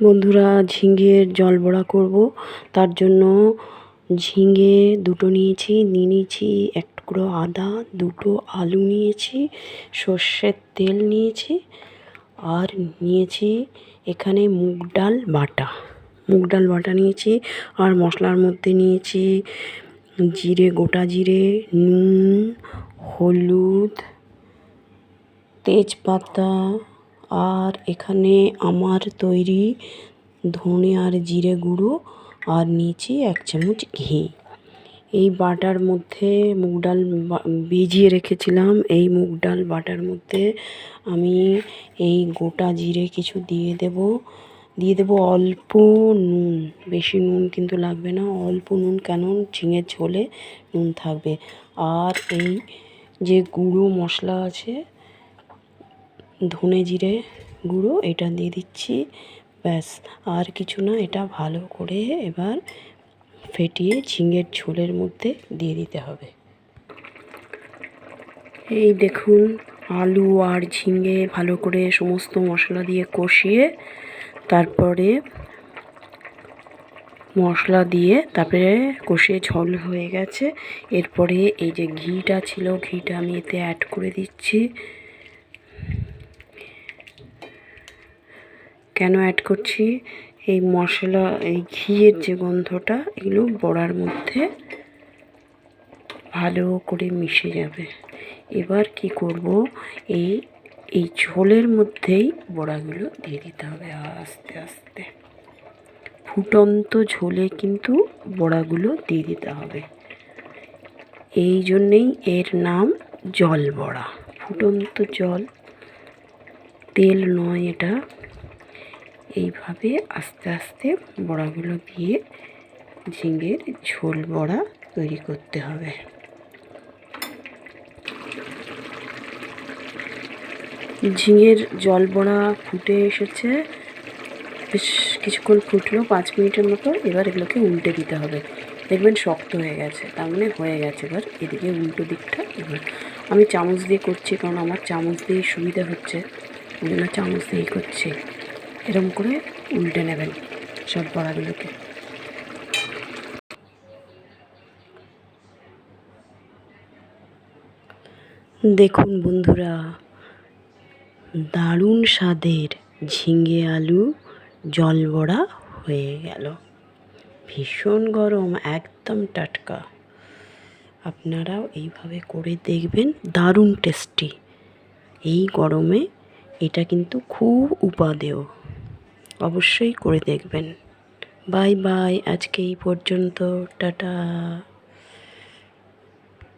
বন্ধুরা, ঝিঙের জল বড়া করব। তার জন্য ঝিঙে দুটো নিয়েছি, নিয়েছি এক টুকরো আদা, দুটো আলু নিয়েছি, সর্ষের তেল নিয়েছি, আর নিয়েছি এখানে মুগ ডাল বাটা নিয়েছি। আর মশলার মধ্যে নিয়েছি জিরে, গোটা জিরে, নুন, হলুদ, তেজপাতা, আর এখানে আমার তৈরি ধনে আর জিরে গুঁড়ো, আর নিয়েছি 1 চামচ ঘি। এই বাটার মধ্যে মুগ ডাল ভিজিয়ে রেখেছিলাম। এই মুগ ডাল বাটার মধ্যে আমি এই গোটা জিরে কিছু দিয়ে দেব অল্প নুন, বেশি নুন কিন্তু লাগবে না, অল্প নুন, কেন ঝিঙের ঝোলে নুন থাকবে। আর এই যে গুঁড়ো মশলা আছে, ধনে জিরে গুঁড়ো, এটা দিয়ে দিচ্ছি, ব্যাস আর কিছু না। এটা ভালো করে এবার ফেটিয়ে ঝিঙের ঝোলের মধ্যে দিয়ে দিতে হবে। এই দেখুন, আলু আর ঝিঙে ভালো করে সমস্ত মশলা দিয়ে কষিয়ে তারপরে কষিয়ে ঝোল হয়ে গেছে। এরপরে এই যে ঘিটা ছিল, ঘিটা আমি এতে অ্যাড করে দিচ্ছি। কেন অ্যাড করছি? এই মশলা, এই ঘিয়ের যে গন্ধটা, এগুলো বড়ার মধ্যে ভালো করে মিশে যাবে। এবার কি করব, এই ঝোলের মধ্যেই বড়াগুলো দিয়ে দিতে হবে আস্তে আস্তে। ফুটন্ত ঝোলে কিন্তু বড়াগুলো দিয়ে দিতে হবে। এই জন্যেই এর নাম জল বড়া, ফুটন্ত জল, তেল নয় এটা। এইভাবে আস্তে আস্তে বড়াগুলো দিয়ে ঝিঙের ঝোল বড়া তৈরি করতে হবে। ঝিঙের জল বড়া ফুটে এসেছে, বেশ কিছুক্ষণ ফুটলো, 5 মিনিটের মতো। এবার এগুলোকে উল্টে দিতে হবে। দেখবেন শক্ত হয়ে গেছে, তার মানে হয়ে গেছে। এবার এদিকে উল্টো দিকটা, এবার আমি চামচ দিয়ে করছি, কারণ আমার চামচ দিয়ে সুবিধা হচ্ছে, ওই জন্য চামচ দিয়েই করছি। এরকম করে উল্টে নেবেন সব বড়াগুলোকে। দেখুন বন্ধুরা, দারুণ স্বাদের ঝিঙে আলু জল বড়া হয়ে গেল। ভীষণ গরম, একদম টাটকা। আপনারাও এইভাবে করে দেখবেন, দারুণ টেস্টি। এই গরমে এটা কিন্তু খুব উপাদেয়, অবশ্যই করে দেখবেন। বাই বাই, আজকে এই পর্যন্ত, টাটা।